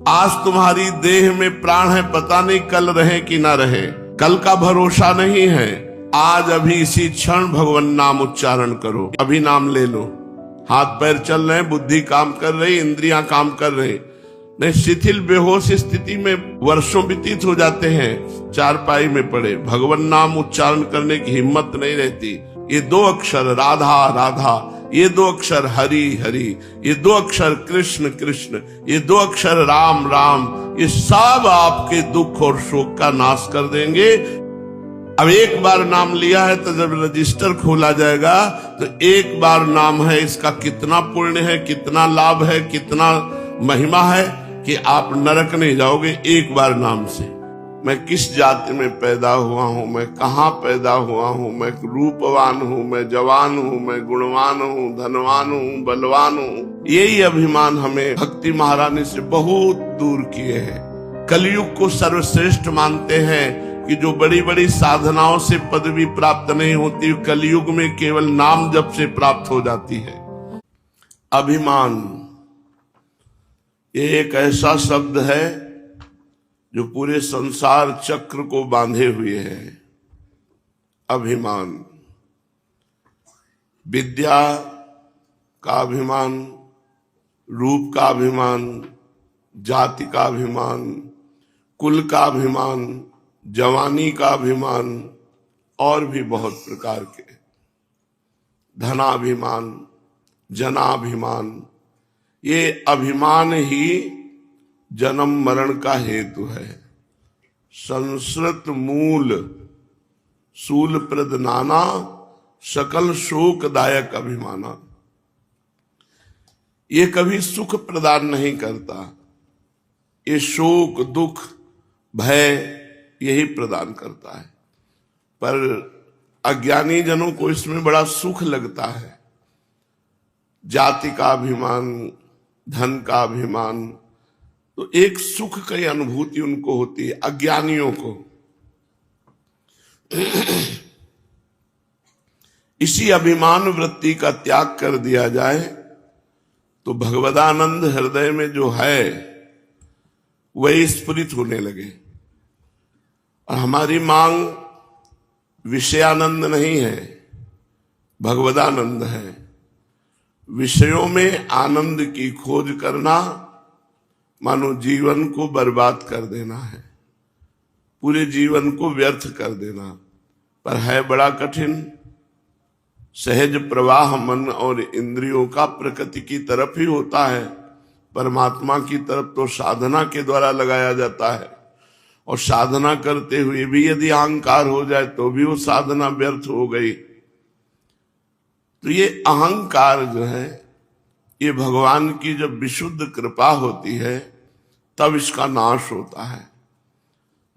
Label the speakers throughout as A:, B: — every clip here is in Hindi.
A: आज तुम्हारी देह में प्राण है, पता नहीं कल रहे कि ना रहे, कल का भरोसा नहीं है। आज अभी इसी क्षण भगवान नाम उच्चारण करो, अभी नाम ले लो। हाथ पैर चल रहे, बुद्धि काम कर रही, इंद्रियां काम कर रही, नहीं शिथिल बेहोश स्थिति में वर्षों व्यतीत हो जाते हैं, चारपाई में पड़े, भगवान नाम उच्चारण करने की हिम्मत नहीं रहती। ये दो अक्षर राधा राधा, ये दो अक्षर हरि हरि, ये दो अक्षर कृष्ण कृष्ण, ये दो अक्षर राम राम, ये सब आपके दुख और शोक का नाश कर देंगे। अब एक बार नाम लिया है तो जब रजिस्टर खोला जाएगा तो एक बार नाम है, इसका कितना पुण्य है, कितना लाभ है, कितना महिमा है कि आप नरक नहीं जाओगे एक बार नाम से। मैं किस जाति में पैदा हुआ हूं, मैं कहां पैदा हुआ हूं, मैं रूपवान हूं, मैं जवान हूं, मैं गुणवान हूं, धनवान हूं, बलवान हूं, यही अभिमान हमें भक्ति महारानी से बहुत दूर किए हैं। कलयुग को सर्वश्रेष्ठ मानते हैं कि जो बड़ी बड़ी साधनाओं से पदवी प्राप्त नहीं होती, कलयुग में केवल नाम जप से प्राप्त हो जाती है। अभिमान ये एक ऐसा शब्द है जो पूरे संसार चक्र को बांधे हुए है। अभिमान, विद्या का अभिमान, रूप का अभिमान, जाति का अभिमान, कुल का अभिमान, जवानी का अभिमान और भी बहुत प्रकार के, धनाभिमान, जनाभिमान, ये अभिमान ही जन्म मरण का हेतु है। संस्कृत मूल सूल प्रद नाना, सकल शोकदायक अभिमाना। ये कभी सुख प्रदान नहीं करता, ये शोक दुख भय यही प्रदान करता है। पर अज्ञानी जनों को इसमें बड़ा सुख लगता है। जाति का अभिमान, धन का अभिमान, तो एक सुख की अनुभूति उनको होती है अज्ञानियों को। इसी अभिमान वृत्ति का त्याग कर दिया जाए तो भगवदानंद हृदय में जो है वही स्फुरित होने लगे। और हमारी मांग विषयानंद नहीं है, भगवदानंद है। विषयों में आनंद की खोज करना मानो जीवन को बर्बाद कर देना है, पूरे जीवन को व्यर्थ कर देना। पर है बड़ा कठिन। सहज प्रवाह मन और इंद्रियों का प्रकृति की तरफ ही होता है, परमात्मा की तरफ तो साधना के द्वारा लगाया जाता है। और साधना करते हुए भी यदि अहंकार हो जाए तो भी वो साधना व्यर्थ हो गई। तो ये अहंकार जो है, ये भगवान की जब विशुद्ध कृपा होती है तब इसका नाश होता है।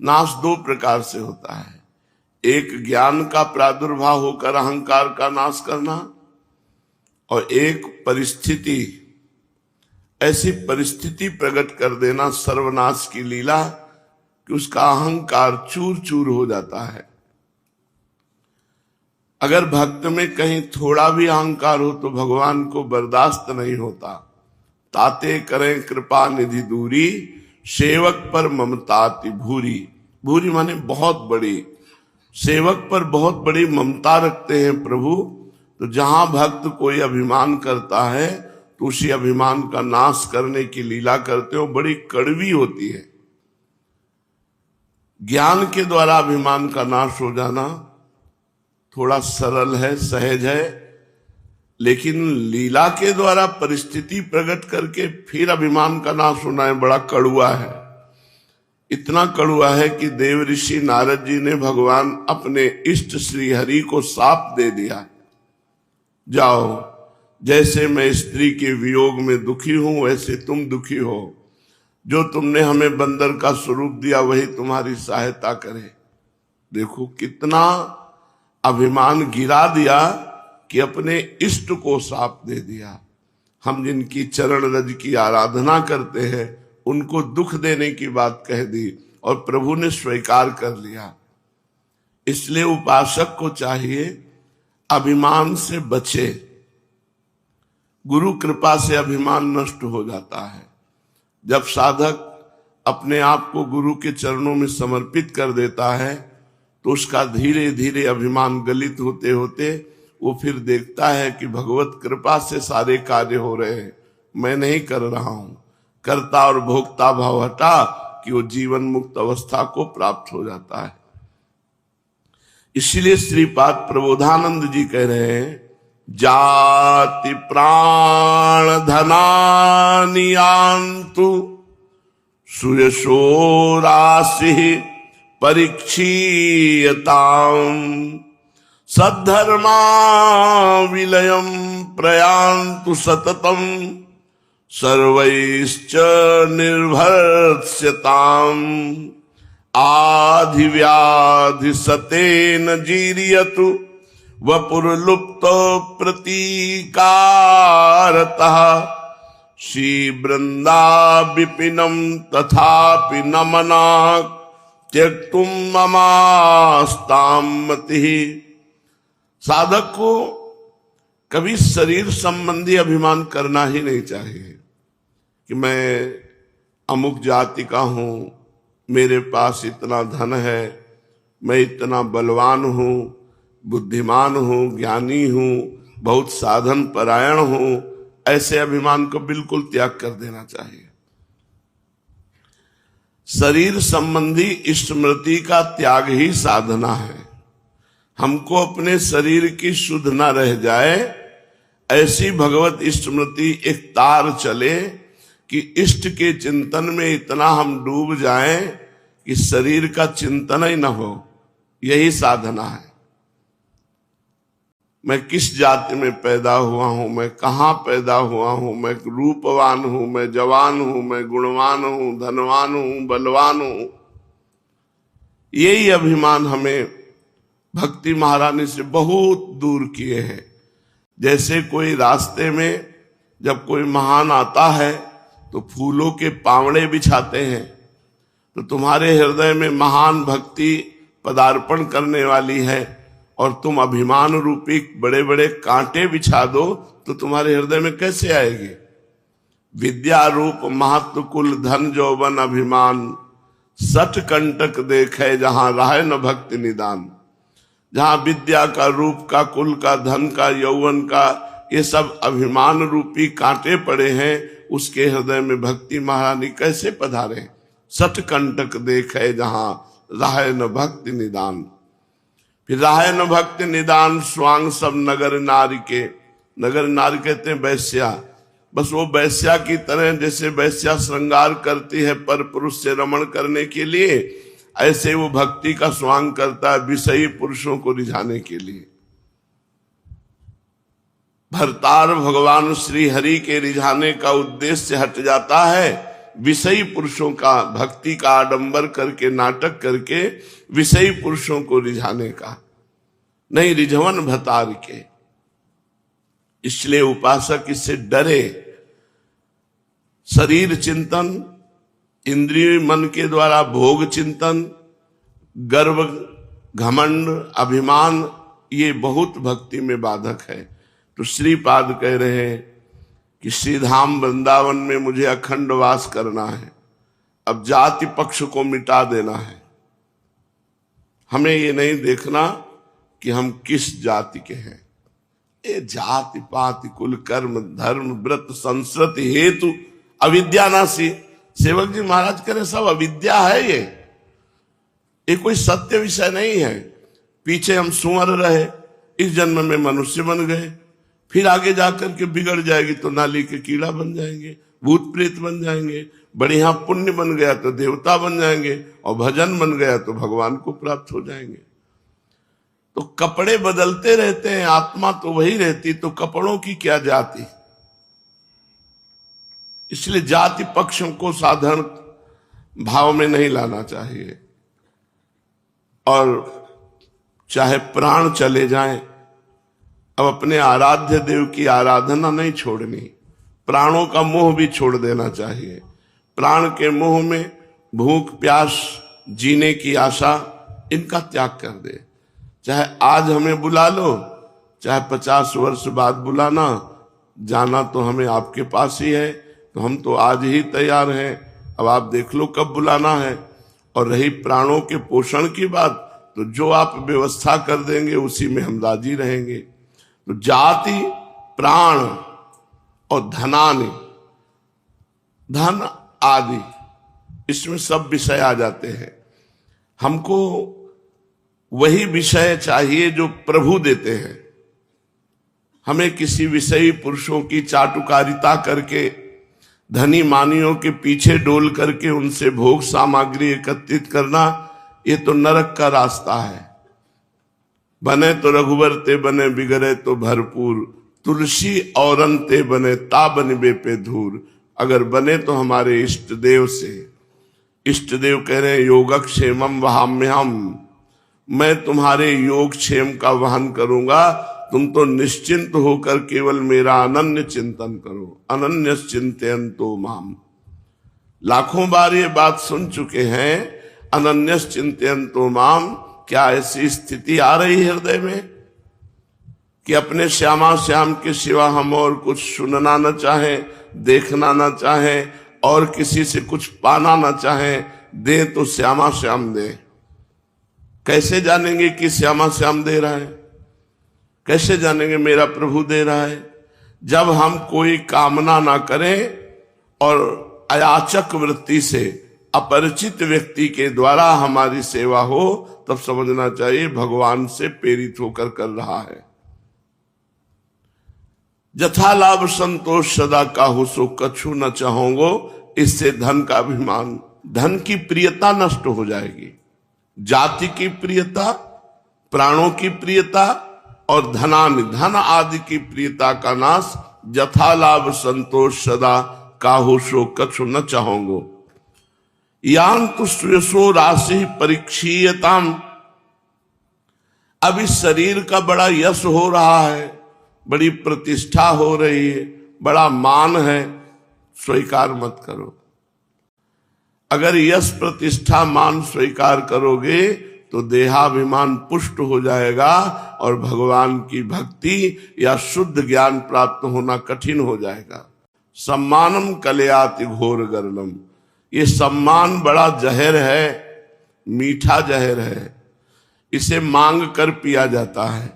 A: नाश दो प्रकार से होता है, एक ज्ञान का प्रादुर्भाव होकर अहंकार का नाश करना, और एक परिस्थिति, ऐसी परिस्थिति प्रकट कर देना सर्वनाश की लीला कि उसका अहंकार चूर चूर हो जाता है। अगर भक्त में कहीं थोड़ा भी अहंकार हो तो भगवान को बर्दाश्त नहीं होता। ताते करें कृपा निधि दूरी, सेवक पर ममताति भूरी। भूरी माने बहुत बड़ी, सेवक पर बहुत बड़ी ममता रखते हैं प्रभु। तो जहां भक्त कोई अभिमान करता है तो उसी अभिमान का नाश करने की लीला करते हो, बड़ी कड़वी होती है। ज्ञान के द्वारा अभिमान का नाश हो जाना थोड़ा सरल है, सहज है, लेकिन लीला के द्वारा परिस्थिति प्रकट करके फिर अभिमान का नाश होना है, बड़ा कड़ुआ है। इतना कड़ुआ है कि देव ऋषि नारद जी ने भगवान अपने इष्ट श्री हरि को शाप दे दिया, जाओ जैसे मैं स्त्री के वियोग में दुखी हूं वैसे तुम दुखी हो, जो तुमने हमें बंदर का स्वरूप दिया वही तुम्हारी सहायता करे। देखो कितना अभिमान गिरा दिया कि अपने इष्ट को शाप दे दिया। हम जिनकी चरण रज की आराधना करते हैं उनको दुख देने की बात कह दी और प्रभु ने स्वीकार कर लिया। इसलिए उपासक को चाहिए अभिमान से बचे। गुरु कृपा से अभिमान नष्ट हो जाता है। जब साधक अपने आप को गुरु के चरणों में समर्पित कर देता है तो उसका धीरे धीरे अभिमान गलित होते होते वो फिर देखता है कि भगवत कृपा से सारे कार्य हो रहे हैं, मैं नहीं कर रहा हूं। कर्ता और भोक्ता भाव हटा कि वो जीवन मुक्त अवस्था को प्राप्त हो जाता है। इसलिए श्रीपाद प्रबोधानंद जी कह रहे हैं, जाति प्राण धनानियांतु सुयशो राशि परीक्षीयताम् सद्धर्मा विलयम प्रयान्तु सततम सर्वैश्च निर्भर्स्यताम् आधिव्याधि सतेन जीर्यतु वपुर्लुप्तो प्रतीकारतः श्री वृंदा विपिनम तथापि न मना त्यक्तुम ममास्ताम मतिः। साधक को कभी शरीर संबंधी अभिमान करना ही नहीं चाहिए कि मैं अमुक जाति का हूं, मेरे पास इतना धन है, मैं इतना बलवान हूं, बुद्धिमान हूं, ज्ञानी हूं, बहुत साधन परायण हूं। ऐसे अभिमान को बिल्कुल त्याग कर देना चाहिए। शरीर संबंधी स्मृति का त्याग ही साधना है। हमको अपने शरीर की शुद्ध न रह जाए ऐसी भगवत स्मृति एक तार चले कि इष्ट के चिंतन में इतना हम डूब जाएं कि शरीर का चिंतन ही न हो। यही साधना है। मैं किस जाति में पैदा हुआ हूं, मैं कहाँ पैदा हुआ हूं, मैं रूपवान हूं, मैं जवान हूं, मैं गुणवान हूं, धनवान हूं, बलवान हूं। यही अभिमान हमें भक्ति महारानी से बहुत दूर किए हैं। जैसे कोई रास्ते में जब कोई महान आता है तो फूलों के पावड़े बिछाते हैं, तो तुम्हारे हृदय में महान भक्ति पदार्पण करने वाली है और तुम अभिमान रूपी बड़े बड़े कांटे बिछा दो तो तुम्हारे हृदय में कैसे आएगी? विद्या रूप महत्व कुल धन जौवन अभिमान सठ कंटक देखे जहां राहे न भक्ति निदान। जहां विद्या का, रूप का, कुल का, धन का, यौवन का, ये सब अभिमान रूपी कांटे पड़े हैं, उसके हृदय में भक्ति महारानी कैसे पधारे? सठ कंटक देखे जहां राहे न भक्ति निदान। फिर राहे न भक्ति निदान स्वांग सब नगर नारी के। नगर नारी कहते हैं वैश्या। बस वो वैश्या की तरह जैसे वैश्या श्रृंगार करती है पर पुरुष से रमण करने के लिए, ऐसे वो भक्ति का स्वांग करता है विषयी पुरुषों को रिझाने के लिए। भरतार भगवान श्री हरि के रिझाने का उद्देश्य हट जाता है विषयी पुरुषों का, भक्ति का आडंबर करके, नाटक करके विषयी पुरुषों को रिझाने का, नहीं रिझवन भतार के। इसलिए उपासक इससे डरे। शरीर चिंतन, इंद्रिय मन के द्वारा भोग चिंतन, गर्व, घमंड, अभिमान, ये बहुत भक्ति में बाधक है। तो श्रीपाद कह रहे हैं कि श्रीधाम वृंदावन में मुझे अखंड वास करना है, अब जाति पक्ष को मिटा देना है। हमें ये नहीं देखना कि हम किस जाति के हैं। ये जाति पाति कुल कर्म धर्म व्रत संस्कृति हेतु अविद्या नासी। सेवक जी महाराज कह रहे सब अविद्या है। ये कोई सत्य विषय नहीं है। पीछे हम सुअर रहे, इस जन्म में मनुष्य बन गए, फिर आगे जाकर के बिगड़ जाएगी तो नाली के कीड़ा बन जाएंगे, भूत प्रेत बन जाएंगे, बढ़िया पुण्य बन गया तो देवता बन जाएंगे, और भजन बन गया तो भगवान को प्राप्त हो जाएंगे। तो कपड़े बदलते रहते हैं, आत्मा तो वही रहती, तो कपड़ों की क्या जाति। इसलिए जाति पक्षों को साधारण भाव में नहीं लाना चाहिए। और चाहे प्राण चले जाएं, अब अपने आराध्य देव की आराधना नहीं छोड़नी, प्राणों का मोह भी छोड़ देना चाहिए। प्राण के मोह में भूख प्यास, जीने की आशा, इनका त्याग कर दे। चाहे आज हमें बुला लो, चाहे 50 वर्ष बाद बुलाना, जाना तो हमें आपके पास ही है, तो हम तो आज ही तैयार हैं। अब आप देख लो कब बुलाना है। और रही प्राणों के पोषण की बात, तो जो आप व्यवस्था कर देंगे उसी में हम राजी रहेंगे। तो जाति, प्राण और धनानि, धन आदि, इसमें सब विषय आ जाते हैं। हमको वही विषय चाहिए जो प्रभु देते हैं। हमें किसी विषयी पुरुषों की चाटुकारिता करके, धनी मानियों के पीछे डोल करके उनसे भोग सामग्री एकत्रित करना, ये तो नरक का रास्ता है। बने तो रघुवर ते बने, बिगड़े तो भरपूर, तुलसी औरन ते बने, ता बनबे पे धूर। अगर बने तो हमारे इष्ट देव से। इष्ट देव कह रहे हैं योगक्षेमम वहाम्यहम, मैं तुम्हारे योगक्षेम का वहन करूंगा, तुम तो निश्चिंत होकर केवल मेरा अनन्य चिंतन करो। अनन्य चिंतयन्तो माम, लाखों बार ये बात सुन चुके हैं। अनन्य चिंतयन्तो माम, क्या ऐसी स्थिति आ रही है हृदय में कि अपने श्यामा श्याम के सिवा हम और कुछ सुनना न चाहें, देखना न चाहें, और किसी से कुछ पाना न चाहें? दे तो श्यामा श्याम दे। कैसे जानेंगे कि श्यामा श्याम दे रहा है? कैसे जानेंगे मेरा प्रभु दे रहा है? जब हम कोई कामना ना करें और अयाचक वृत्ति से अपरिचित व्यक्ति के द्वारा हमारी सेवा हो, तब समझना चाहिए भगवान से प्रेरित होकर कर रहा है। जथा लाभ संतोष सदा काहू सो कछु न चाहोगो, इससे धन का अभिमान, धन की प्रियता नष्ट हो जाएगी। जाति की प्रियता, प्राणों की प्रियता और धनानि, धन आदि की प्रियता का नाश। जथा लाभ संतोष सदा काहू सो कछु न चाहोगो, यान तो सुयसो राशि परीक्षीयताम। अब इस शरीर का बड़ा यश हो रहा है, बड़ी प्रतिष्ठा हो रही है, बड़ा मान है, स्वीकार मत करो। अगर यश प्रतिष्ठा मान स्वीकार करोगे तो देहाभिमान पुष्ट हो जाएगा और भगवान की भक्ति या शुद्ध ज्ञान प्राप्त होना कठिन हो जाएगा। सम्मानम कलयाति घोर गर्लम, ये सम्मान बड़ा जहर है, मीठा जहर है, इसे मांग कर पिया जाता है।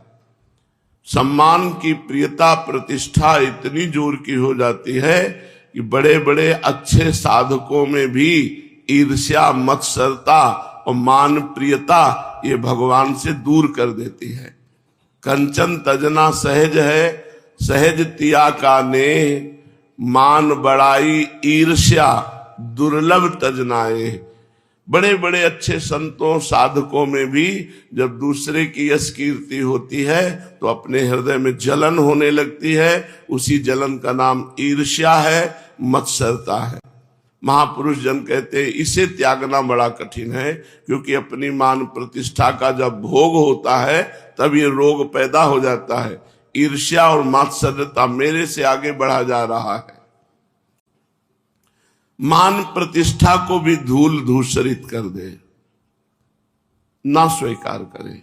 A: सम्मान की प्रियता प्रतिष्ठा इतनी जोर की हो जाती है कि बड़े बड़े अच्छे साधकों में भी ईर्ष्या, मत्सरता और मान प्रियता ये भगवान से दूर कर देती है। कंचन तजना सहज है, सहज तिया का ने, मान बड़ाई ईर्ष्या दुर्लभ तजनाए। बड़े बड़े अच्छे संतों साधकों में भी जब दूसरे की यश कीर्ति होती है तो अपने हृदय में जलन होने लगती है। उसी जलन का नाम ईर्ष्या है, मत्सरता है। महापुरुष जन कहते हैं इसे त्यागना बड़ा कठिन है, क्योंकि अपनी मान प्रतिष्ठा का जब भोग होता है तब ये रोग पैदा हो जाता है। ईर्ष्या और मात्सर्यता मेरे से आगे बढ़ा जा रहा है। मान प्रतिष्ठा को भी धूल धूसरित कर दे, ना स्वीकार करे।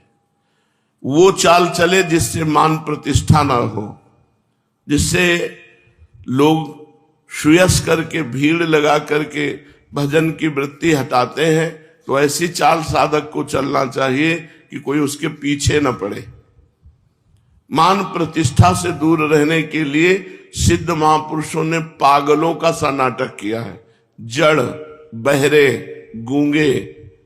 A: वो चाल चले जिससे मान प्रतिष्ठा ना हो, जिससे लोग सुयस करके भीड़ लगा करके भजन की वृत्ति हटाते हैं। तो ऐसी चाल साधक को चलना चाहिए कि कोई उसके पीछे न पड़े। मान प्रतिष्ठा से दूर रहने के लिए सिद्ध महापुरुषों ने पागलों का सा नाटक किया है। जड़, बहरे, गूंगे,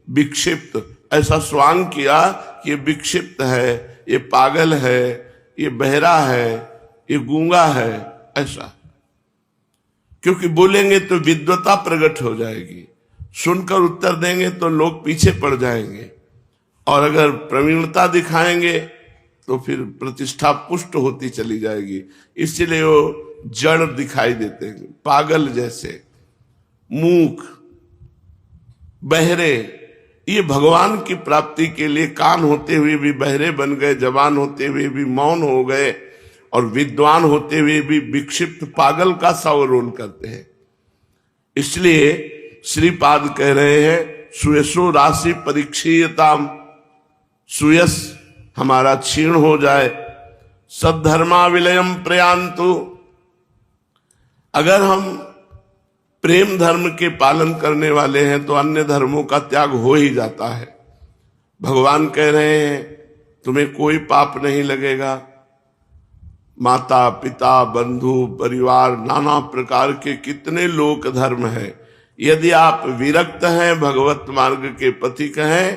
A: विक्षिप्त, ऐसा स्वांग किया कि ये विक्षिप्त है, ये पागल है, ये बहरा है, ये गूंगा है, ऐसा। क्योंकि बोलेंगे तो विद्वता प्रकट हो जाएगी, सुनकर उत्तर देंगे तो लोग पीछे पड़ जाएंगे, और अगर प्रवीणता दिखाएंगे तो फिर प्रतिष्ठा पुष्ट होती चली जाएगी। इसलिए वो जड़ दिखाई देते हैं, पागल जैसे, मूक, बहरे। ये भगवान की प्राप्ति के लिए कान होते हुए भी बहरे बन गए, जवान होते हुए भी मौन हो गए, और विद्वान होते हुए भी विक्षिप्त पागल का सा रोल करते हैं। इसलिए श्रीपाद कह रहे हैं सुयसो राशि परीक्षीयताम, सुयस हमारा क्षीण हो जाए। सद्धर्मा विलयम प्रयांतु, अगर हम प्रेम धर्म के पालन करने वाले हैं तो अन्य धर्मों का त्याग हो ही जाता है। भगवान कह रहे हैं तुम्हें कोई पाप नहीं लगेगा। माता पिता बंधु परिवार नाना प्रकार के कितने लोक धर्म है, यदि आप विरक्त हैं, भगवत मार्ग के पथिक हैं,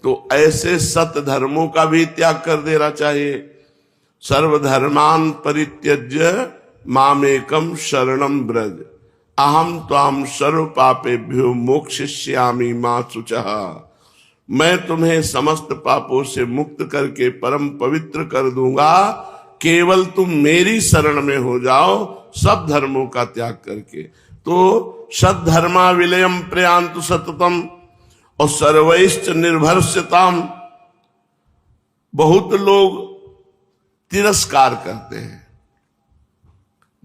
A: तो ऐसे सत धर्मों का भी त्याग कर देना चाहिए। सर्वधर्मान परित्यज्य मामेकम शरणम ब्रज अहम त्वाम सर्व पापेभ्यो मोक्षयिष्यामि मा शुचः। मैं तुम्हें समस्त पापों से मुक्त करके परम पवित्र कर दूंगा, केवल तुम मेरी शरण में हो जाओ, सब धर्मों का त्याग करके। तो सद्धर्मा विलयम प्रयांतु सततम और सर्वैश्च निर्भरस्यताम। बहुत लोग तिरस्कार करते हैं,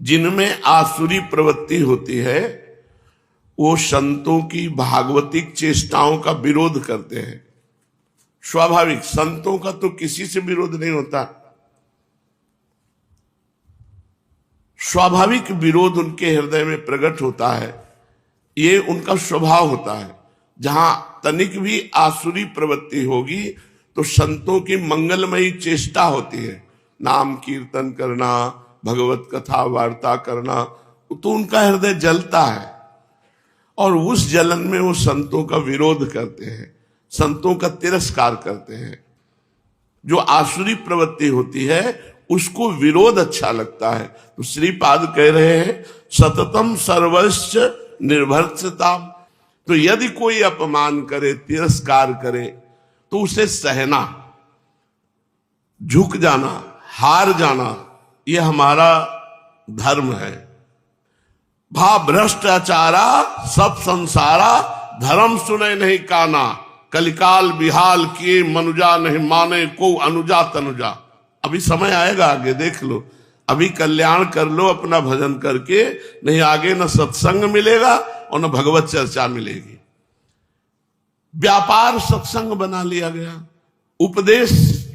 A: जिनमें आसुरी प्रवृत्ति होती है, वो संतों की भागवतिक चेष्टाओं का विरोध करते हैं। स्वाभाविक, संतों का तो किसी से विरोध नहीं होता, स्वाभाविक विरोध उनके हृदय में प्रकट होता है, ये उनका स्वभाव होता है। जहां तनिक भी आसुरी प्रवृत्ति होगी तो संतों की मंगलमयी चेष्टा होती है, नाम कीर्तन करना, भगवत कथा वार्ता करना, तो उनका हृदय जलता है और उस जलन में वो संतों का विरोध करते हैं, संतों का तिरस्कार करते हैं। जो आसुरी प्रवृत्ति होती है उसको विरोध अच्छा लगता है। तो श्रीपाद कह रहे हैं सततम सर्वस्व निर्भरस्यताम। तो यदि कोई अपमान करे, तिरस्कार करे, तो उसे सहना, झुक जाना, हार जाना, ये हमारा धर्म है। भा भ्रष्टाचारा सब संसारा धर्म सुने नहीं काना, कलिकाल बिहाल किए मनुजा नहीं माने को अनुजा तनुजा। अभी समय आएगा, आगे देख लो, अभी कल्याण कर लो अपना भजन करके, नहीं आगे न सत्संग मिलेगा और न भगवत चर्चा मिलेगी। व्यापार सत्संग बना लिया गया, उपदेश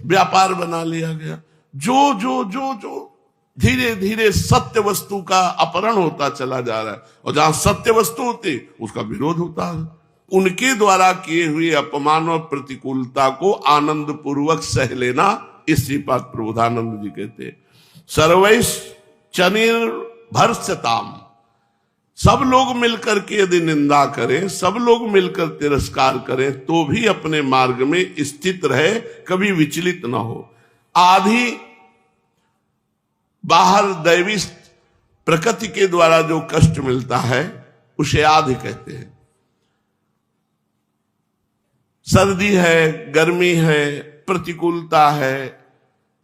A: व्यापार बना लिया गया। जो जो जो जो धीरे धीरे सत्य वस्तु का अपहरण होता चला जा रहा है, और जहां सत्य वस्तु होती उसका विरोध होता है। उनके द्वारा किए हुए अपमान और प्रतिकूलता को आनंद पूर्वक सह लेना, इस श्रीपाद प्रबोधानंद जी कहते सर्वैश चनिर्भरस्यताम। सब लोग मिलकर के यदि निंदा करें, सब लोग मिलकर तिरस्कार करें, तो भी अपने मार्ग में स्थित रहे, कभी विचलित ना हो। आधी बाहर दैवी प्रकृति के द्वारा जो कष्ट मिलता है उसे आदि कहते हैं। सर्दी है, गर्मी है, प्रतिकूलता है,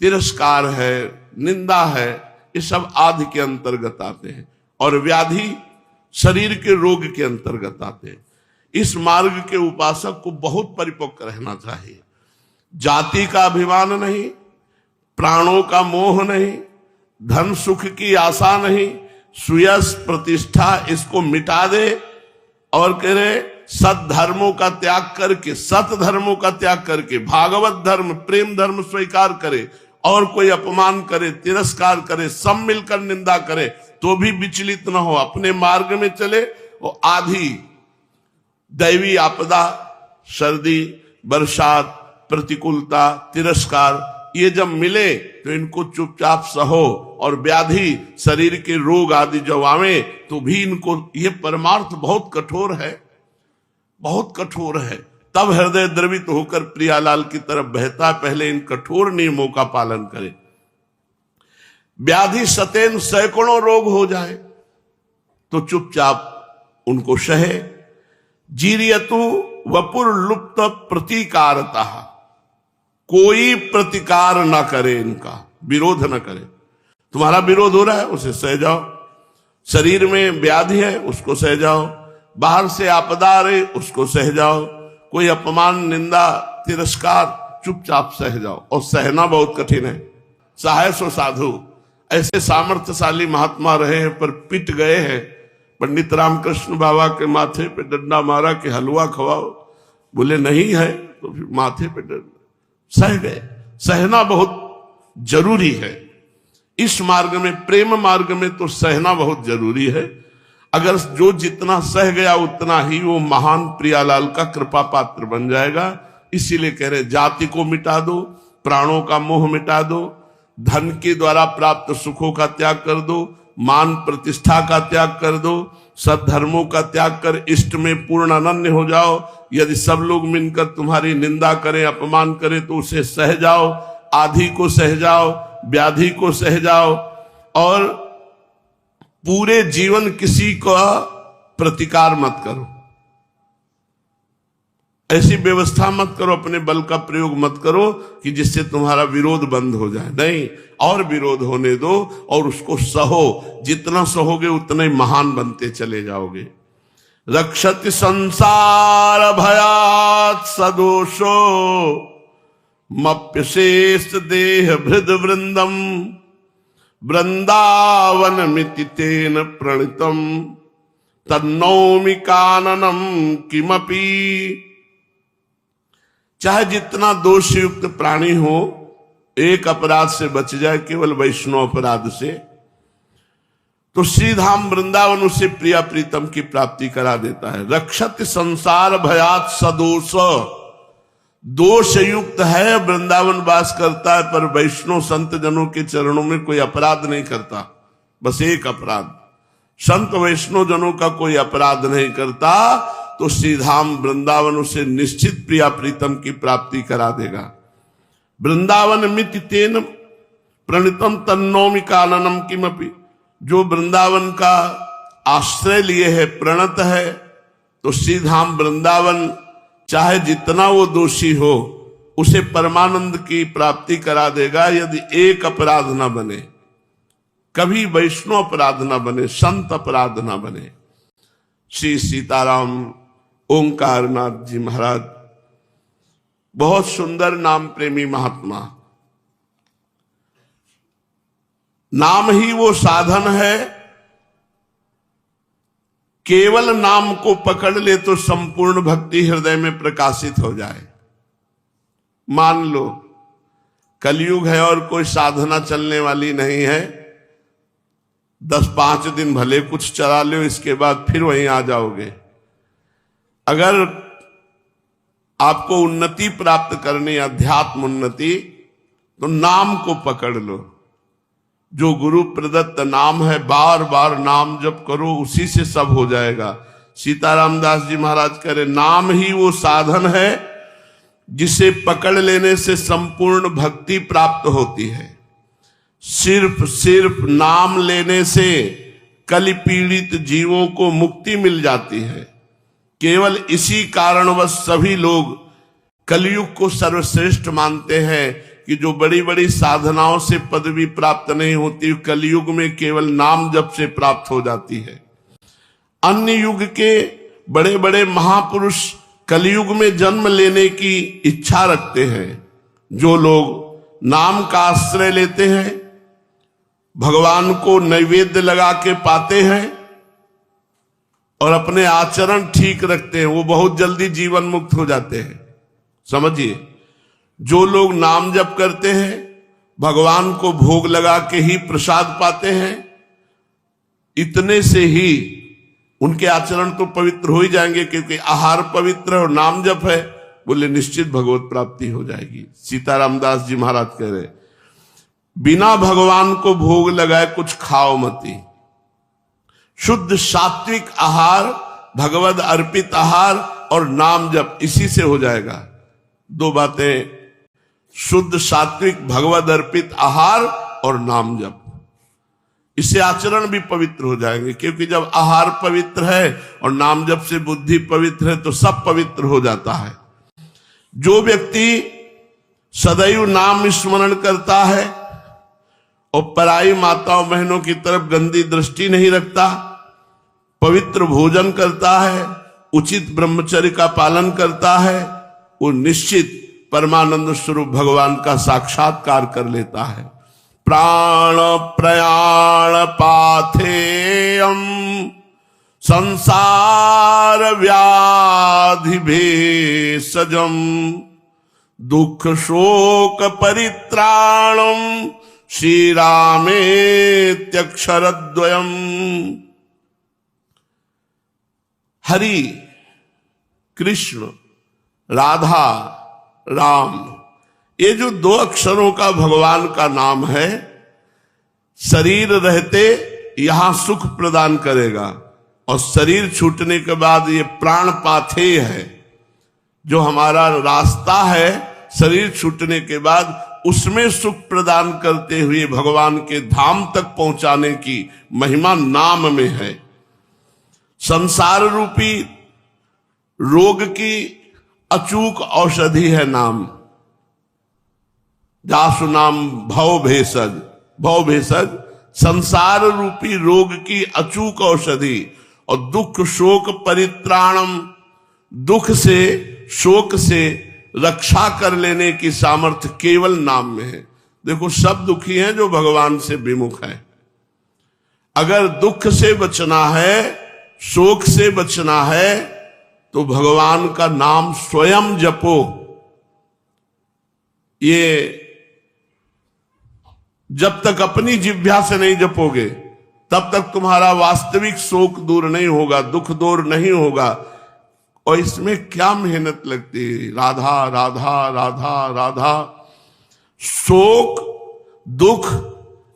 A: तिरस्कार है, निंदा है, ये सब आदि के अंतर्गत आते हैं। और व्याधि शरीर के रोग के अंतर्गत आते हैं। इस मार्ग के उपासक को बहुत परिपक्व रहना चाहिए। जाति का अभिमान नहीं, प्राणों का मोह नहीं, धन सुख की आशा नहीं, सुयश प्रतिष्ठा इसको मिटा दे और कह रहे सत धर्मों का त्याग करके, सत धर्मों का त्याग करके भागवत धर्म प्रेम धर्म स्वीकार करे, और कोई अपमान करे, तिरस्कार करे, सब मिलकर निंदा करे, तो भी विचलित न हो, अपने मार्ग में चले। और आधी दैवी आपदा, सर्दी, बरसात, प्रतिकूलता, तिरस्कार, ये जब मिले तो इनको चुपचाप सहो। और व्याधि शरीर के रोग आदि जब आवे तो भी इनको, ये परमार्थ बहुत कठोर है, बहुत कठोर है। तब हृदय द्रवित होकर प्रियालाल की तरफ बहता, पहले इन कठोर नियमों का पालन करे। व्याधि सतेन सैकड़ों रोग हो जाए तो चुपचाप उनको सहे। जीरियतु वपुर लुप्त प्रतिकारता, कोई प्रतिकार ना करे, इनका विरोध ना करे। तुम्हारा विरोध हो रहा है उसे सह जाओ, शरीर में व्याधि है उसको सह जाओ, बाहर से आपदा आ रही उसको सह जाओ, कोई अपमान निंदा तिरस्कार चुपचाप सह जाओ। और सहना बहुत कठिन है। सहाय सो साधु, ऐसे सामर्थ्यशाली महात्मा रहे हैं पर पिट गए हैं। पंडित रामकृष्ण बाबा के माथे पे डंडा मारा कि हलवा खवाओ, बोले नहीं है, तो फिर माथे पे डंडा, सह गए। सहना बहुत जरूरी है। इस मार्ग में, प्रेम मार्ग में तो सहना बहुत जरूरी है। अगर जो जितना सह गया उतना ही वो महान प्रियालाल का कृपा पात्र बन जाएगा। इसीलिए कह रहे जाति को मिटा दो, प्राणों का मोह मिटा दो, धन के द्वारा प्राप्त सुखों का त्याग कर दो, मान प्रतिष्ठा का त्याग कर दो, सद्धर्मों का त्याग कर इष्ट में पूर्ण अनन्य हो जाओ। यदि सब लोग मिलकर तुम्हारी निंदा करें, अपमान करें तो उसे सह जाओ, आधी को सह जाओ, व्याधि को सह जाओ, और पूरे जीवन किसी का प्रतिकार मत करो। ऐसी व्यवस्था मत करो, अपने बल का प्रयोग मत करो कि जिससे तुम्हारा विरोध बंद हो जाए। नहीं, और विरोध होने दो और उसको सहो। जितना सहोगे उतना ही महान बनते चले जाओगे। रक्षति संसार भयात् सदोषो मप्यशेष देह भृद वृंदम वृंदावन मिति तेन प्रणितम तन्नौमि काननम किमपि। चाहे जितना दोषयुक्त प्राणी हो, एक अपराध से बच जाए, केवल वैष्णव अपराध से, तो श्रीधाम वृंदावन उसे प्रिया प्रीतम की प्राप्ति करा देता है। रक्षत संसार भयात् सदोष, दोष युक्त है, वृंदावन वास करता है, पर वैष्णव संत जनों के चरणों में कोई अपराध नहीं करता। बस एक अपराध, संत वैष्णव जनों का कोई अपराध नहीं करता, तो श्रीधाम वृंदावन उसे निश्चित प्रिया प्रीतम की प्राप्ति करा देगा। वृंदावन मिति तेन प्रणितम तन्नौमि काननम किमपि। जो वृंदावन का आश्रय लिए है, प्रणत है, तो श्रीधाम वृंदावन चाहे जितना वो दोषी हो उसे परमानंद की प्राप्ति करा देगा, यदि एक अपराध ना बने, कभी वैष्णव अपराध ना बने, संत अपराध ना बने। श्री सीताराम ओंकारनाथ जी महाराज बहुत सुंदर नाम प्रेमी महात्मा। नाम ही वो साधन है, केवल नाम को पकड़ ले तो संपूर्ण भक्ति हृदय में प्रकाशित हो जाए। मान लो कलयुग है और कोई साधना चलने वाली नहीं है, 10-5 दिन भले कुछ चला लो, इसके बाद फिर वहीं आ जाओगे। अगर आपको उन्नति प्राप्त करनी, अध्यात्म उन्नति, तो नाम को पकड़ लो। जो गुरु प्रदत्त नाम है, बार बार नाम जप करो, उसी से सब हो जाएगा। सीताराम दास जी महाराज कह रहे, नाम ही वो साधन है जिसे पकड़ लेने से संपूर्ण भक्ति प्राप्त होती है। सिर्फ नाम लेने से कलि पीड़ित जीवों को मुक्ति मिल जाती है। केवल इसी कारणवश सभी लोग कलयुग को सर्वश्रेष्ठ मानते हैं कि जो बड़ी बड़ी साधनाओं से पदवी प्राप्त नहीं होती, कलयुग में केवल नाम जप से प्राप्त हो जाती है। अन्य युग के बड़े बड़े महापुरुष कलयुग में जन्म लेने की इच्छा रखते हैं। जो लोग नाम का आश्रय लेते हैं, भगवान को नैवेद्य लगा के पाते हैं और अपने आचरण ठीक रखते हैं, वो बहुत जल्दी जीवन मुक्त हो जाते हैं। समझिए, जो लोग नाम जप करते हैं, भगवान को भोग लगा के ही प्रसाद पाते हैं, इतने से ही उनके आचरण तो पवित्र हो ही जाएंगे, क्योंकि आहार पवित्र और नाम जप है, बोले निश्चित भगवत प्राप्ति हो जाएगी। सीताराम दास जी महाराज कह रहे, बिना भगवान को भोग लगाए कुछ खाओ मती। शुद्ध सात्विक आहार, भगवद अर्पित आहार और नाम जप, इसी से हो जाएगा। 2 बातें, शुद्ध सात्विक भगवद अर्पित आहार और नाम जप, इससे आचरण भी पवित्र हो जाएंगे। क्योंकि जब आहार पवित्र है और नाम जप से बुद्धि पवित्र है, तो सब पवित्र हो जाता है। जो व्यक्ति सदैव नाम स्मरण करता है और पराई माताओं बहनों की तरफ गंदी दृष्टि नहीं रखता, पवित्र भोजन करता है, उचित ब्रह्मचर्य का पालन करता है, वो निश्चित परमानंद स्वरूप भगवान का साक्षात्कार कर लेता है। प्राण प्रयाण पाथेयम संसार व्याधि भेषजम दुख शोक परित्राणम श्री रामेत्यक्षरद्वयम्। हरि, कृष्ण, राधा, राम, ये जो दो अक्षरों का भगवान का नाम है, शरीर रहते यहां सुख प्रदान करेगा और शरीर छूटने के बाद ये प्राण पाथेय है, जो हमारा रास्ता है शरीर छूटने के बाद उसमें सुख प्रदान करते हुए भगवान के धाम तक पहुंचाने की महिमा नाम में है। संसार रूपी रोग की अचूक औषधि है नाम। जासु नाम भव भेषज, भव भेषज संसार रूपी रोग की अचूक औषधि और दुख शोक परित्राणम, दुख से शोक से रक्षा कर लेने की सामर्थ्य केवल नाम में है। देखो सब दुखी हैं जो भगवान से विमुख है। अगर दुख से बचना है, शोक से बचना है, तो भगवान का नाम स्वयं जपो। ये जब तक अपनी जिह्वा से नहीं जपोगे तब तक तुम्हारा वास्तविक शोक दूर नहीं होगा, दुख दूर नहीं होगा। और इसमें क्या मेहनत लगती है, राधा राधा राधा राधा। शोक दुख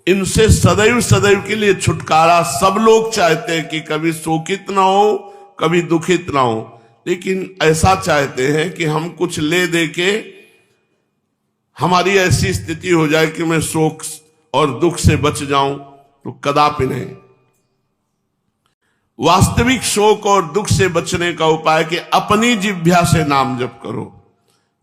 A: इनसे सदैव सदैव के लिए छुटकारा सब लोग चाहते हैं कि कभी शोकित ना हो, कभी दुखित ना हो, लेकिन ऐसा चाहते हैं कि हम कुछ ले दे के हमारी ऐसी स्थिति हो जाए कि मैं शोक और दुख से बच जाऊं, तो कदापि नहीं। वास्तविक शोक और दुख से बचने का उपाय कि अपनी जिह्वा से नाम जप करो।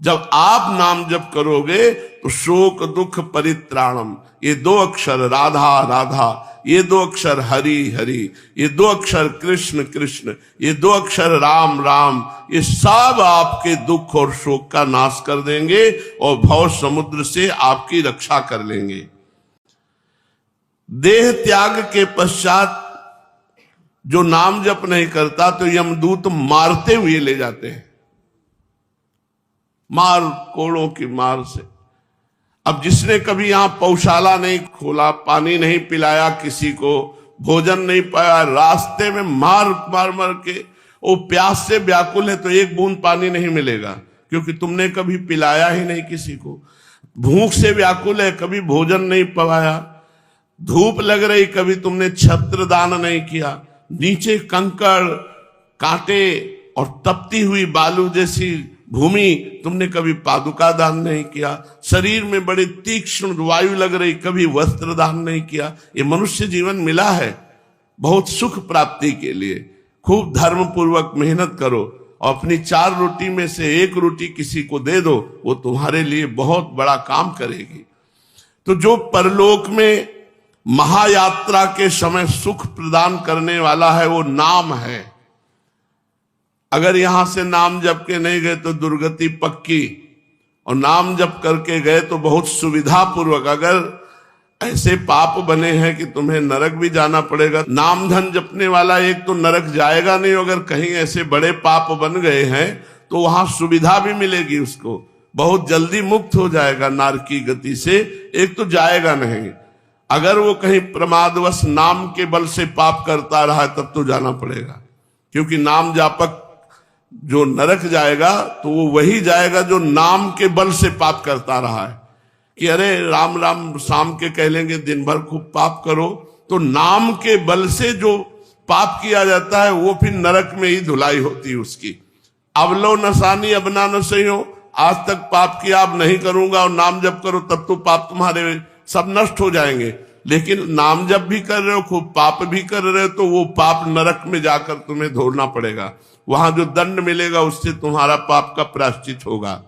A: जब आप नाम जप करोगे तो शोक दुख परित्राणम, ये दो अक्षर राधा राधा, ये दो अक्षर हरि हरि, ये दो अक्षर कृष्ण कृष्ण, ये दो अक्षर राम राम, ये सब आपके दुख और शोक का नाश कर देंगे और भव समुद्र से आपकी रक्षा कर लेंगे। देह त्याग के पश्चात जो नाम जप नहीं करता तो यमदूत मारते हुए ले जाते हैं, मार कोड़ों की मार से। अब जिसने कभी यहां पौशाला नहीं खोला, पानी नहीं पिलाया, किसी को भोजन नहीं पाया, रास्ते में मार मार मार के वो प्यास से व्याकुल है तो एक बूंद पानी नहीं मिलेगा, क्योंकि तुमने कभी पिलाया ही नहीं किसी को। भूख से व्याकुल है, कभी भोजन नहीं पवाया। धूप लग रही, कभी तुमने छत्र दान नहीं किया। नीचे कंकड़ कांटे और तपती हुई बालू जैसी भूमि, तुमने कभी पादुका दान नहीं किया। शरीर में बड़ी तीक्ष्ण वायु लग रही, कभी वस्त्र दान नहीं किया। ये मनुष्य जीवन मिला है बहुत सुख प्राप्ति के लिए। खूब धर्म पूर्वक मेहनत करो और अपनी 4 रोटी में से 1 रोटी किसी को दे दो, वो तुम्हारे लिए बहुत बड़ा काम करेगी। तो जो परलोक में महायात्रा के समय सुख प्रदान करने वाला है वो नाम है। अगर यहां से नाम जप के नहीं गए तो दुर्गति पक्की, और नाम जप करके गए तो बहुत सुविधा पूर्वक। अगर ऐसे पाप बने हैं कि तुम्हें नरक भी जाना पड़ेगा, नाम धन जपने वाला एक तो नरक जाएगा नहीं, अगर कहीं ऐसे बड़े पाप बन गए हैं तो वहां सुविधा भी मिलेगी, उसको बहुत जल्दी मुक्त हो जाएगा नारकी गति से, एक तो जाएगा नहीं। अगर वो कहीं प्रमादवश नाम के बल से पाप करता रहा तब तो जाना पड़ेगा, क्योंकि नाम जापक जो नरक जाएगा तो वो वही जाएगा जो नाम के बल से पाप करता रहा है। कि अरे राम राम शाम के कह लेंगे, दिन भर खूब पाप करो, तो नाम के बल से जो पाप किया जाता है वो फिर नरक में ही धुलाई होती है उसकी। अब लो नसानी अब ना न सही हो, आज तक पाप किया अब नहीं करूंगा और नाम जप करो, तब तो पाप तुम्हारे सब नष्ट हो जाएंगे। लेकिन नाम जप भी कर रहे हो, खूब पाप भी कर रहे हो, तो वो पाप नरक में जाकर तुम्हें धोना पड़ेगा। वहां जो दंड मिलेगा उससे तुम्हारा पाप का प्रायश्चित होगा।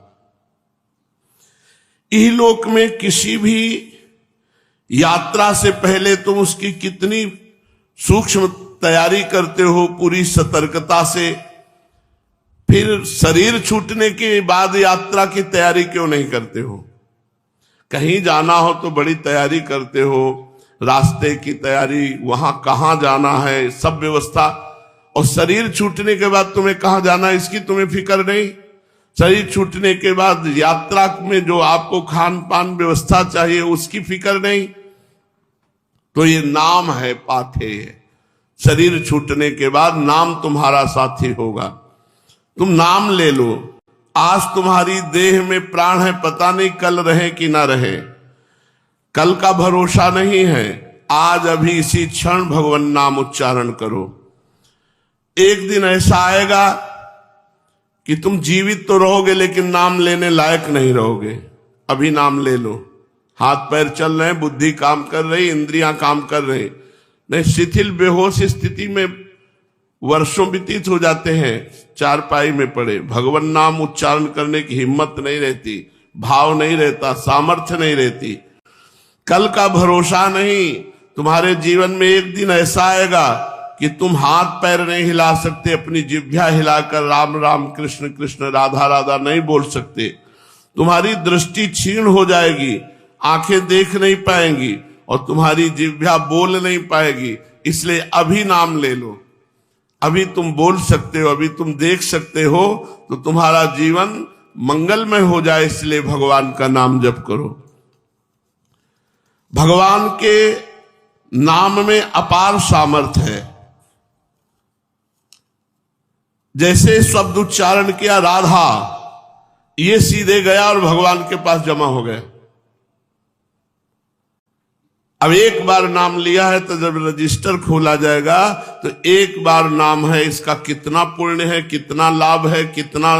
A: इहलोक में किसी भी यात्रा से पहले तुम उसकी कितनी सूक्ष्म तैयारी करते हो, पूरी सतर्कता से। फिर शरीर छूटने के बाद यात्रा की तैयारी क्यों नहीं करते हो? कहीं जाना हो तो बड़ी तैयारी करते हो, रास्ते की तैयारी, वहां कहां जाना है, सब व्यवस्था। और शरीर छूटने के बाद तुम्हें कहां जाना है इसकी तुम्हें फिक्र नहीं। शरीर छूटने के बाद यात्रा में जो आपको खान पान व्यवस्था चाहिए उसकी फिक्र नहीं। तो ये नाम है पाथेय। शरीर छूटने के बाद नाम तुम्हारा साथी होगा। तुम नाम ले लो। आज तुम्हारी देह में प्राण है, पता नहीं कल रहे कि ना रहे। कल का भरोसा नहीं है। आज अभी इसी क्षण भगवान नाम उच्चारण करो। एक दिन ऐसा आएगा कि तुम जीवित तो रहोगे लेकिन नाम लेने लायक नहीं रहोगे। अभी नाम ले लो। हाथ पैर चल रहे हैं, बुद्धि काम कर रही, इंद्रियां काम कर रही, नहीं शिथिल बेहोश स्थिति में वर्षों व्यतीत हो जाते हैं, चारपाई में पड़े। भगवान नाम उच्चारण करने की हिम्मत नहीं रहती, भाव नहीं रहता, सामर्थ्य नहीं रहती। कल का भरोसा नहीं। तुम्हारे जीवन में एक दिन ऐसा आएगा कि तुम हाथ पैर नहीं हिला सकते, अपनी जिह्वा हिलाकर राम राम कृष्ण कृष्ण राधा राधा नहीं बोल सकते। तुम्हारी दृष्टि क्षीण हो जाएगी, आंखें देख नहीं पाएंगी और तुम्हारी जिह्वा बोल नहीं पाएगी। इसलिए अभी नाम ले लो। अभी तुम बोल सकते हो, अभी तुम देख सकते हो, तो तुम्हारा जीवन मंगलमय हो जाए। इसलिए भगवान का नाम जप करो। भगवान के नाम में अपार सामर्थ्य है। जैसे शब्द उच्चारण किया राधा, ये सीधे गया और भगवान के पास जमा हो गया। अब एक बार नाम लिया है तो जब रजिस्टर खोला जाएगा तो एक बार नाम है, इसका कितना पुण्य है, कितना लाभ है, कितना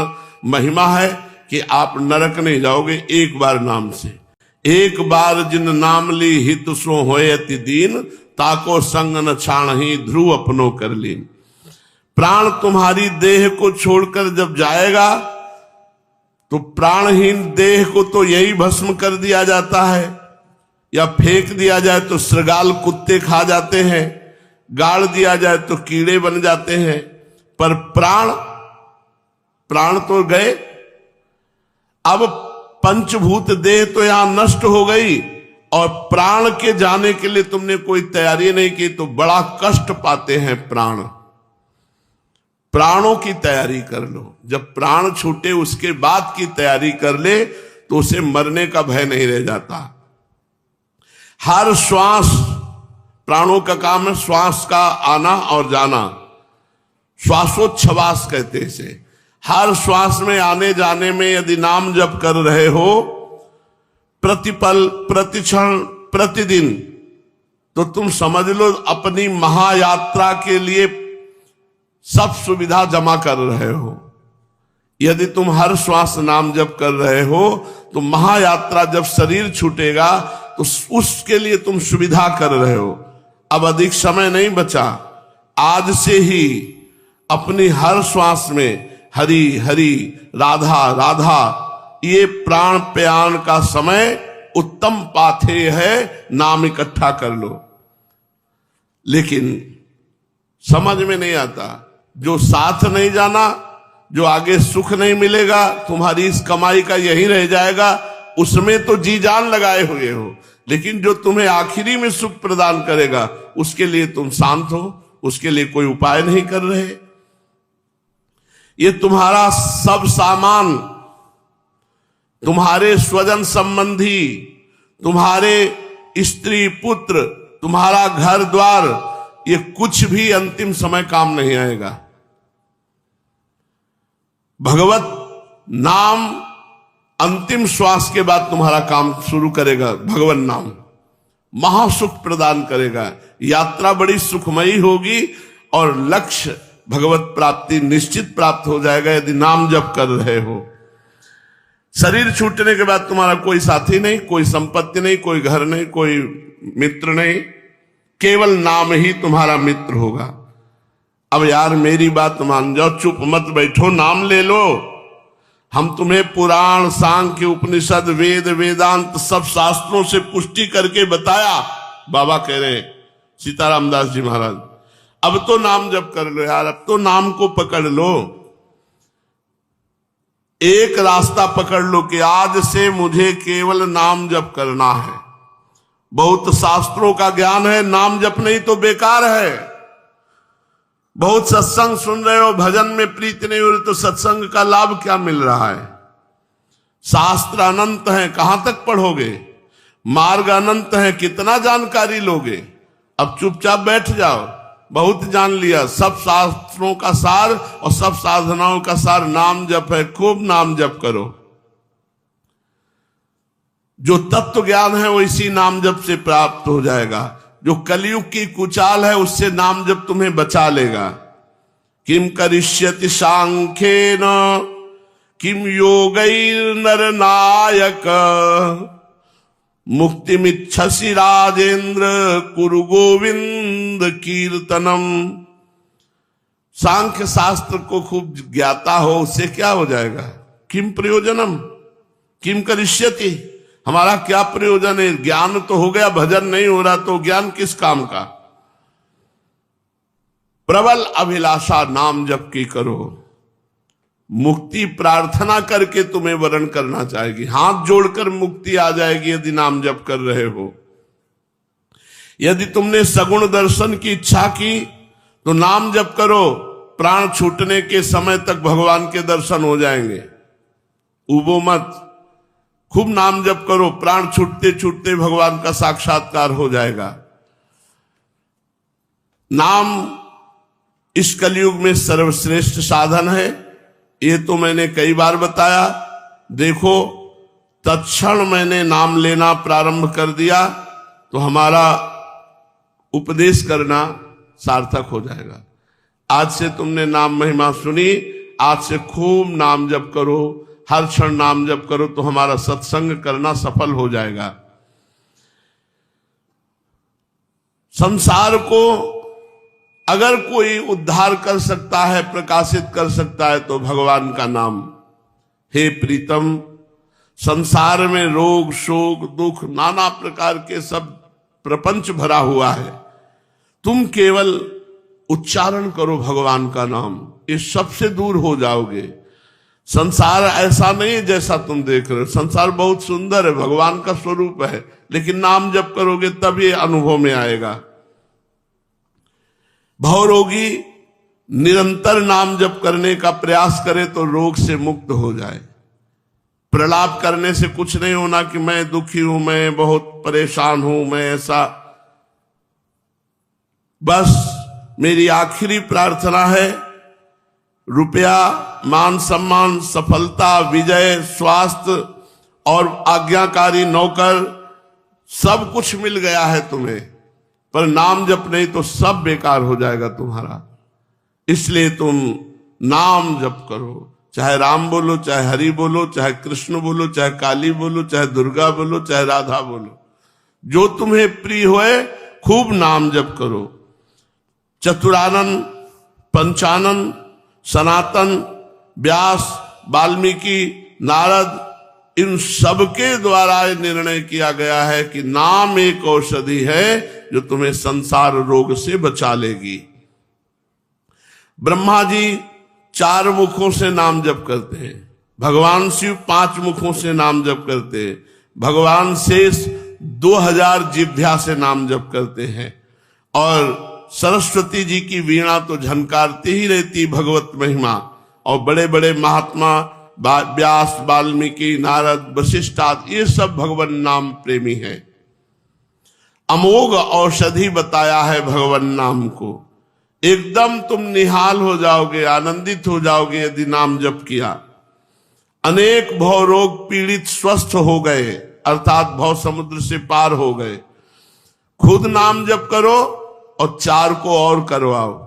A: महिमा है कि आप नरक नहीं जाओगे एक बार नाम से। एक बार जिन नाम ली हित सो होए अति दीन, ताको संग न छाणहि ध्रुव अपनो कर लीन। प्राण तुम्हारी देह को छोड़कर जब जाएगा तो प्राणहीन देह को तो यही भस्म कर दिया जाता है, या फेंक दिया जाए तो श्रृगाल कुत्ते खा जाते हैं, गाड़ दिया जाए तो कीड़े बन जाते हैं। पर प्राण तो गए। अब पंचभूत देह तो यहां नष्ट हो गई और प्राण के जाने के लिए तुमने कोई तैयारी नहीं की तो बड़ा कष्ट पाते हैं प्राण। प्राणों की तैयारी कर लो। जब प्राण छूटे उसके बाद की तैयारी कर ले तो उसे मरने का भय नहीं रह जाता। हर श्वास, प्राणों का काम है श्वास का आना और जाना, श्वासोच्छ्वास कहते इसे। हर श्वास में आने जाने में यदि नाम जप कर रहे हो प्रतिपल प्रतिक्षण प्रतिदिन, तो तुम समझ लो अपनी महायात्रा के लिए सब सुविधा जमा कर रहे हो। यदि तुम हर श्वास नाम जप कर रहे हो तो महायात्रा जब शरीर छूटेगा तो उसके लिए तुम सुविधा कर रहे हो। अब अधिक समय नहीं बचा। आज से ही अपनी हर श्वास में हरि हरि राधा राधा, ये प्राण प्याण का समय उत्तम पाथेय है। नाम इकट्ठा कर लो। लेकिन समझ में नहीं आता, जो साथ नहीं जाना, जो आगे सुख नहीं मिलेगा, तुम्हारी इस कमाई का यही रह जाएगा, उसमें तो जी जान लगाए हुए हो। लेकिन जो तुम्हें आखिरी में सुख प्रदान करेगा उसके लिए तुम शांत हो, उसके लिए कोई उपाय नहीं कर रहे। ये तुम्हारा सब सामान, तुम्हारे स्वजन संबंधी, तुम्हारे स्त्री पुत्र, तुम्हारा घर द्वार, ये कुछ भी अंतिम समय काम नहीं आएगा। भगवत नाम अंतिम श्वास के बाद तुम्हारा काम शुरू करेगा। भगवान नाम महासुख प्रदान करेगा। यात्रा बड़ी सुखमयी होगी और लक्ष्य भगवत प्राप्ति निश्चित प्राप्त हो जाएगा यदि नाम जप कर रहे हो। शरीर छूटने के बाद तुम्हारा कोई साथी नहीं, कोई संपत्ति नहीं, कोई घर नहीं, कोई मित्र नहीं, केवल नाम ही तुम्हारा मित्र होगा। अब यार मेरी बात मान जाओ, चुप मत बैठो, नाम ले लो। हम तुम्हें पुराण सांख्य उपनिषद वेद वेदांत सब शास्त्रों से पुष्टि करके बताया। बाबा कह रहे हैं सीताराम दास जी महाराज, अब तो नाम जप कर लो यार, अब तो नाम को पकड़ लो। एक रास्ता पकड़ लो कि आज से मुझे केवल नाम जप करना है। बहुत शास्त्रों का ज्ञान है, नाम जप नहीं तो बेकार है। बहुत सत्संग सुन रहे हो, भजन में प्रीति नहीं हो रही तो सत्संग का लाभ क्या मिल रहा है? शास्त्र अनंत है, कहां तक पढ़ोगे? मार्ग अनंत है, कितना जानकारी लोगे? अब चुपचाप बैठ जाओ, बहुत जान लिया। सब शास्त्रों का सार और सब साधनाओं का सार नाम जप है। खूब नाम जप करो। जो तत्व ज्ञान है वो इसी नाम जप से प्राप्त हो जाएगा। जो कलयुग की कुचाल है उससे नाम जप तुम्हें बचा लेगा। किम करिष्यति सांख्येन किम योगैर्नर नायक मुक्तिमिच्छसि राजेंद्र कुरु गोविंद कीर्तनम। सांख्य शास्त्र को खूब ज्ञाता हो, उससे क्या हो जाएगा? किम प्रयोजनम किम करिष्यति, हमारा क्या प्रयोजन है? ज्ञान तो हो गया, भजन नहीं हो रहा, तो ज्ञान किस काम का? प्रबल अभिलाषा नाम जप की करो। मुक्ति प्रार्थना करके तुम्हें वरण करना चाहेगी। हाथ जोड़कर मुक्ति आ जाएगी यदि नाम जप कर रहे हो। यदि तुमने सगुण दर्शन की इच्छा की तो नाम जप करो। प्राण छूटने के समय तक भगवान के दर्शन हो जाएंगे। उबो मत, खूब नाम जप करो। प्राण छूटते छूटते भगवान का साक्षात्कार हो जाएगा। नाम इस कलयुग में सर्वश्रेष्ठ साधन है। ये तो मैंने कई बार बताया। देखो, तत्क्षण मैंने नाम लेना प्रारंभ कर दिया तो हमारा उपदेश करना सार्थक हो जाएगा। आज से तुमने नाम महिमा सुनी, आज से खूब नाम जप करो, हर क्षण नाम जप करो तो हमारा सत्संग करना सफल हो जाएगा। संसार को अगर कोई उद्धार कर सकता है, प्रकाशित कर सकता है तो भगवान का नाम। हे प्रीतम, संसार में रोग शोक दुख नाना प्रकार के सब प्रपंच भरा हुआ है। तुम केवल उच्चारण करो भगवान का नाम, इस सबसे दूर हो जाओगे। संसार ऐसा नहीं जैसा तुम देख रहे हो। संसार बहुत सुंदर है, भगवान का स्वरूप है, लेकिन नाम जप करोगे तब ये अनुभव में आएगा। भवरोगी निरंतर नाम जप करने का प्रयास करे तो रोग से मुक्त हो जाए। प्रलाप करने से कुछ नहीं होना कि मैं दुखी हूं, मैं बहुत परेशान हूं, मैं ऐसा। बस मेरी आखिरी प्रार्थना है, रुपया, मान सम्मान, सफलता, विजय, स्वास्थ्य और आज्ञाकारी नौकर सब कुछ मिल गया है तुम्हें, पर नाम जप नहीं तो सब बेकार हो जाएगा तुम्हारा। इसलिए तुम नाम जप करो। चाहे राम बोलो, चाहे हरि बोलो, चाहे कृष्ण बोलो, चाहे काली बोलो, चाहे दुर्गा बोलो, चाहे राधा बोलो, जो तुम्हें प्रिय होए खूब नाम जप करो। चतुरानन, पंचानन, सनातन, व्यास, वाल्मीकि, नारद, इन सबके द्वारा निर्णय किया गया है कि नाम एक औषधि है जो तुम्हें संसार रोग से बचा लेगी। ब्रह्मा जी 4 मुखों से नाम जप करते हैं, भगवान शिव 5 मुखों से नाम जप करते हैं, भगवान शेष 2000 जिह्वा से नाम जप करते हैं, और सरस्वती जी की वीणा तो झनकारती ही रहती भगवत महिमा। और बड़े बड़े महात्मा व्यास, वाल्मीकि, नारद, वशिष्ठ आदि ये सब भगवान नाम प्रेमी हैं। अमोघ औषधि बताया है भगवान नाम को। एकदम तुम निहाल हो जाओगे, आनंदित हो जाओगे यदि नाम जप किया। अनेक भव रोग पीड़ित स्वस्थ हो गए, अर्थात भव समुद्र से पार हो गए। खुद नाम जप करो और 4 को और करवाओ।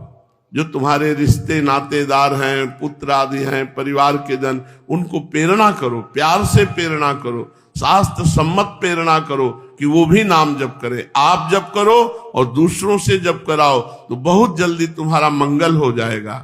A: जो तुम्हारे रिश्ते नातेदार हैं, पुत्र आदि हैं, परिवार के जन, उनको प्रेरणा करो, प्यार से प्रेरणा करो, शास्त्र सम्मत प्रेरणा करो कि वो भी नाम जप करे। आप जप करो और दूसरों से जप कराओ तो बहुत जल्दी तुम्हारा मंगल हो जाएगा।